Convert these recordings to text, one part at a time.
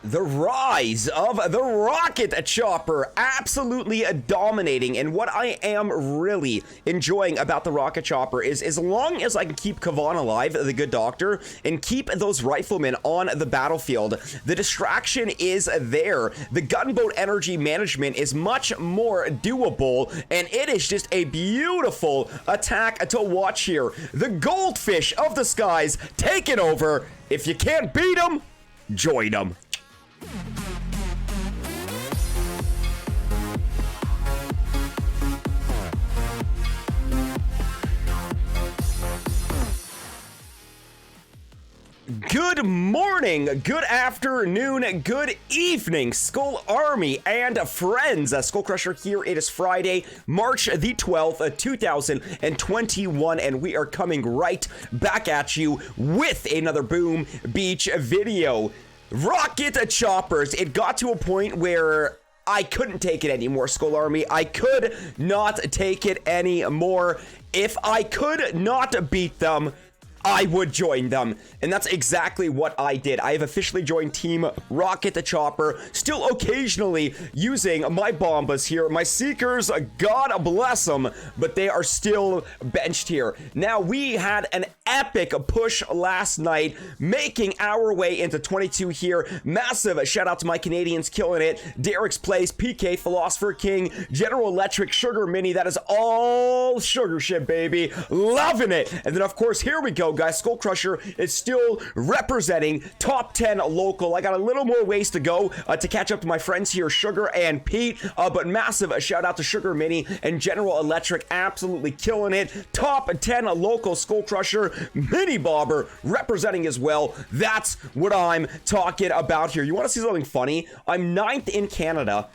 The rise of the rocket chopper, absolutely dominating. And what I am really enjoying about the rocket chopper is as long as I can keep Kavan alive, the good doctor, and keep those riflemen on the battlefield, the distraction is there. The gunboat energy management is much more doable, and it is just a beautiful attack to watch here. The goldfish of the skies taking over. If you can't beat them, join them. Good morning, good afternoon, good evening, Skull Army and friends. Skull Crusher here. It is Friday, March the 12th, 2021, and we are coming right back at you with another Boom Beach video. Rocket choppers. It got to a point where I couldn't take it anymore, Skull Army. I could not take it anymore. If I could not beat them, I would join them, and that's exactly what I did. I have officially joined Team Rocket the Chopper, still occasionally using my Bombas here. My Seekers, God bless them, but they are still benched here. Now, we had an epic push last night, making our way into 22 here. Massive shout out to my Canadians killing it. Derek's Place, PK, Philosopher King, General Electric, Sugar Mini. That is all Sugar Ship, baby. Loving it. And then, of course, here we go, guys. Skull Crusher is still representing top 10 local. I got a little more ways to go to catch up to my friends here, Sugar and Pete, but massive shout out to Sugar Mini and General Electric, absolutely killing it. Top 10 local, Skull Crusher, Mini Bobber representing as well. That's what I'm talking about here. You want to see something funny? I'm 9th in Canada.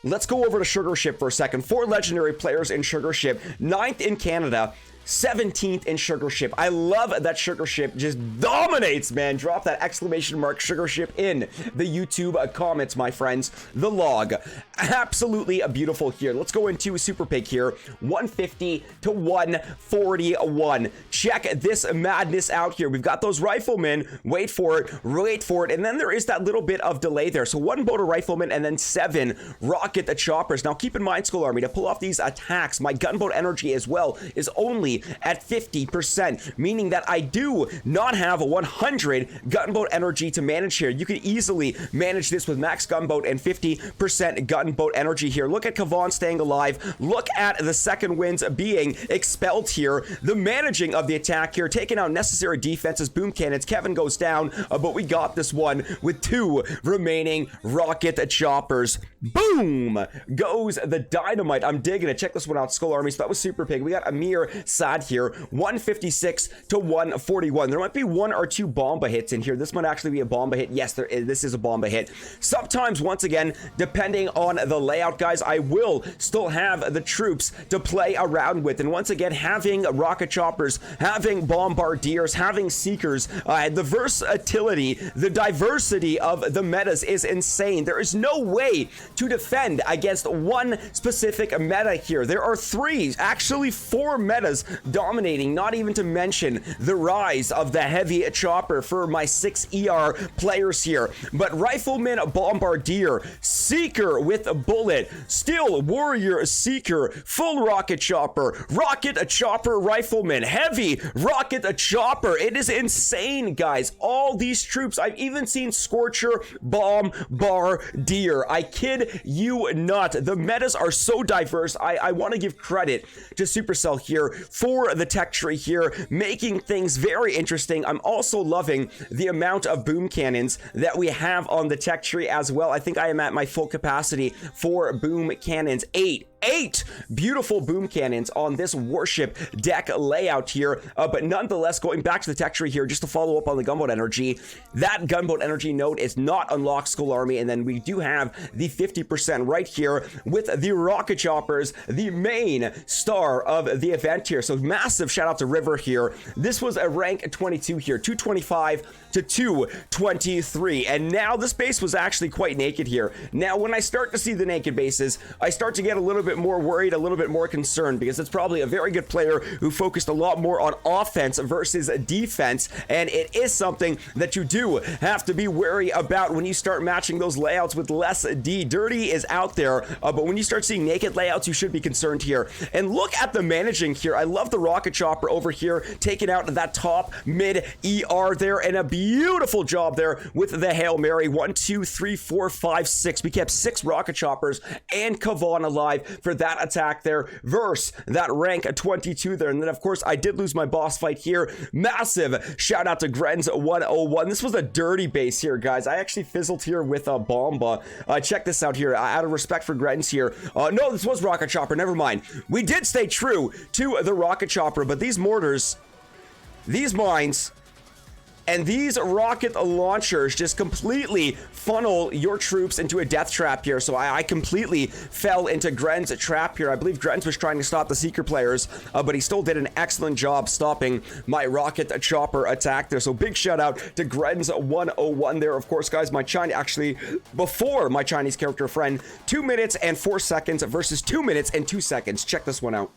Let's go over to Sugar Ship for a second. 4 legendary players in Sugar Ship. 9th in Canada. 17th in Sugar Ship. I love that Sugar Ship just dominates, man. Drop that exclamation mark Sugar Ship in the YouTube comments, my friends. The log, absolutely beautiful here. Let's go into Super Pig here. 150 to 141. Check this madness out here. We've got those riflemen. Wait for it. And then there is that little bit of delay there. So 1 boat of riflemen and then 7 rocket the choppers. Now keep in mind, Skull Army, to pull off these attacks, my gunboat energy as well is only at 50%, meaning that I do not have 100 gunboat energy to manage here. You can easily manage this with max gunboat and 50% gunboat energy here. Look at Kavan staying alive. Look at the second winds being expelled here. The managing of the attack here, taking out necessary defenses, boom cannons. Kevin goes down, but we got this one with 2 remaining rocket choppers. Boom goes the dynamite. I'm digging it. Check this one out, Skull Army. So that was Super Pig. We got Amir Sad here, 156 to 141. There might be 1 or 2 Bomba hits in here. This might actually be a Bomba hit. Yes, there is. This is a Bomba hit. Sometimes, once again, depending on the layout, guys, I will still have the troops to play around with. And once again, having rocket choppers, having bombardiers, having seekers, the versatility, the diversity of the metas is insane. There is no way to defend against one specific meta here. There are 3, actually 4 metas dominating, not even to mention the rise of the heavy chopper for my 6 ER players here. But Rifleman Bombardier, Seeker with a bullet, Steel Warrior Seeker, full rocket chopper, rocket chopper Rifleman, heavy rocket chopper. It is insane, guys. All these troops. I've even seen Scorcher Bombardier. I kid you not. The metas are so diverse. I want to give credit to Supercell here for the tech tree here, making things very interesting. I'm also loving the amount of boom cannons that we have on the tech tree as well. I think I am at my full capacity for boom cannons. 8 beautiful boom cannons on this warship deck layout here, but nonetheless, going back to the tech tree here, just to follow up on the gunboat energy, that gunboat energy node is not unlocked, Skull Army, and then we do have the 50% right here with the rocket choppers, the main star of the event here. So massive shout out to River here. This was a rank 22 here, 225 to 223. And now this base was actually quite naked here. Now, when I start to see the naked bases, I start to get a little bit more worried, a little bit more concerned, because it's probably a very good player who focused a lot more on offense versus defense. And it is something that you do have to be wary about when you start matching those layouts with less D. Dirty is out there, but when you start seeing naked layouts, you should be concerned here. And look at the managing here. I love the rocket chopper over here, taking out that top mid ER there, and a beautiful job there with the Hail Mary. 1, 2, 3, 4, 5, 6. We kept 6 rocket choppers and Kavan alive for that attack there versus that rank 22 there. And then, of course, I did lose my boss fight here. Massive shout out to Grens 101. This was a dirty base here, guys. I actually fizzled here with a Bomba. Check this out here. Out of respect for Grens here. No, this was rocket chopper. Never mind. We did stay true to the rocket chopper, but these mortars, these mines, and these rocket launchers just completely funnel your troops into a death trap here. So I completely fell into Gren's trap here. I believe Grenz was trying to stop the Seeker players, but he still did an excellent job stopping my rocket chopper attack there. So big shout out to Gren's 101 there. Of course, guys, before my Chinese character friend, 2 minutes and 4 seconds versus 2 minutes and 2 seconds. Check this one out.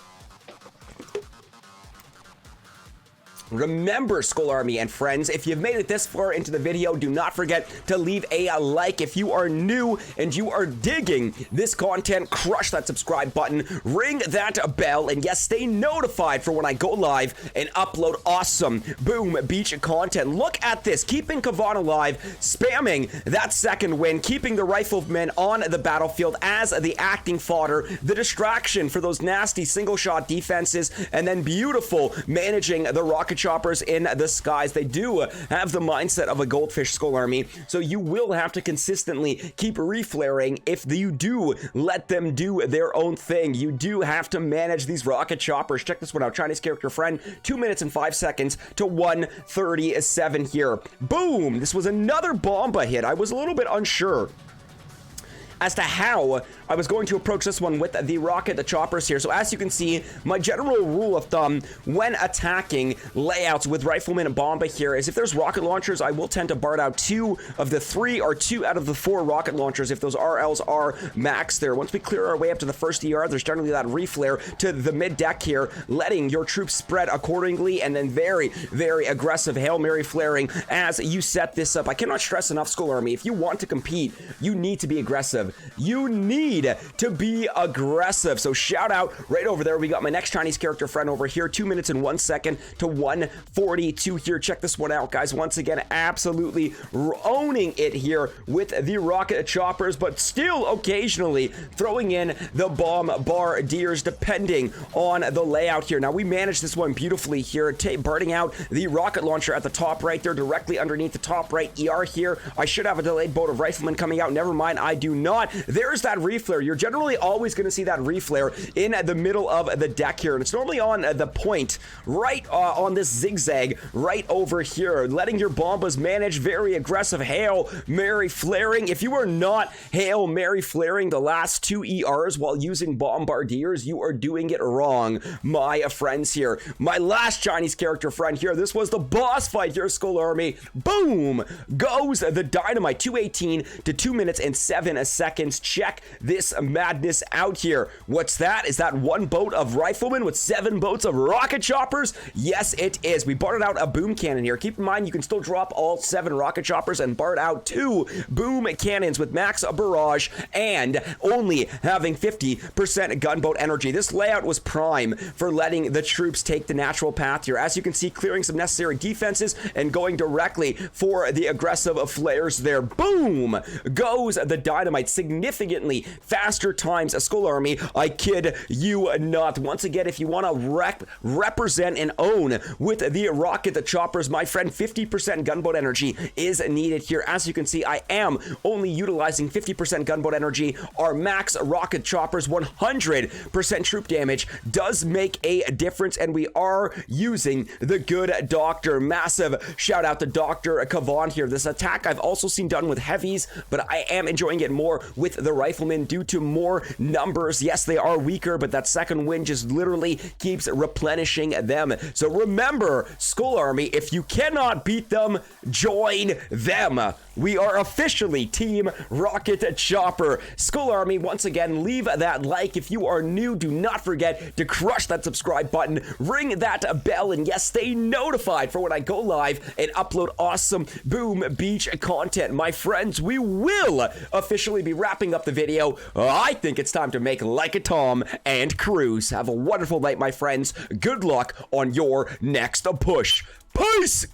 Remember, Skull Army and friends, if you've made it this far into the video, do not forget to leave a like. If you are new and you are digging this content, crush that subscribe button, ring that bell, and yes, stay notified for when I go live and upload awesome Boom Beach content. Look at this, keeping Kavan alive, spamming that second win, keeping the riflemen on the battlefield as the acting fodder, the distraction for those nasty single shot defenses, and then beautiful managing the rocket choppers in the skies. They do have the mindset of a goldfish, Skull Army, so you will have to consistently keep reflaring if you do let them do their own thing. You do have to manage these rocket choppers. Check this one out. Chinese character friend, 2 minutes and 5 seconds to 137 here. Boom! This was another Bomba hit. I was a little bit unsure as to how I was going to approach this one with the rocket choppers here. So as you can see, my general rule of thumb when attacking layouts with Rifleman and Bomba here is if there's rocket launchers, I will tend to BART out 2 of the 3 or 2 out of the 4 rocket launchers if those RLs are maxed there. Once we clear our way up to the first ER, there's generally that reflare to the mid deck here, letting your troops spread accordingly, and then very, very aggressive Hail Mary flaring as you set this up. I cannot stress enough, Skull Army, if you want to compete, you need to be aggressive. You need to be aggressive. So shout out right over there. We got my next Chinese character friend over here. 2 minutes and 1 second to 142 here. Check this one out, guys. Once again, absolutely owning it here with the rocket choppers, but still occasionally throwing in the bombardiers depending on the layout here. Now, we managed this one beautifully here, BARTing out the rocket launcher at the top right there, directly underneath the top right ER here. I should have a delayed bolt of riflemen coming out. Never mind, I do not. There's that reflare. You're generally always going to see that reflare in the middle of the deck here, and it's normally on the point right on this zigzag right over here, letting your bombas manage very aggressive Hail Mary flaring. If you are not Hail Mary flaring the last 2 ERs while using bombardiers, you are doing it wrong, my friends here. My last Chinese character friend here, this was the boss fight here, Skull Army. Boom goes the dynamite. 218 to 2 minutes and 7 seconds. Check this madness out here. What's that? Is that 1 boat of riflemen with 7 boats of rocket choppers? Yes, it is. We BARTed out a boom cannon here. Keep in mind, you can still drop all 7 rocket choppers and BART out 2 boom cannons with max barrage and only having 50% gunboat energy. This layout was prime for letting the troops take the natural path here. As you can see, clearing some necessary defenses and going directly for the aggressive flares there. Boom goes the dynamite. Significantly faster times, a Skull Army. I kid you not. Once again, if you want to represent and own with the rocket choppers, my friend, 50% gunboat energy is needed here. As you can see, I am only utilizing 50% gunboat energy. Our max rocket choppers, 100% troop damage does make a difference, and we are using the good doctor. Massive shout out to Dr. Kavan here. This attack I've also seen done with heavies, but I am enjoying it more with the Riflemen due to more numbers. Yes, they are weaker, but that second wind just literally keeps replenishing them. So remember, Skull Army, if you cannot beat them, join them. We are officially Team Rocket Chopper. Skull Army, once again, leave that like. If you are new, do not forget to crush that subscribe button, ring that bell, and yes, stay notified for when I go live and upload awesome Boom Beach content. My friends, we will officially be wrapping up the video. I think it's time to make like a Tom and cruise. Have a wonderful night, my friends. Good luck on your next push. Peace!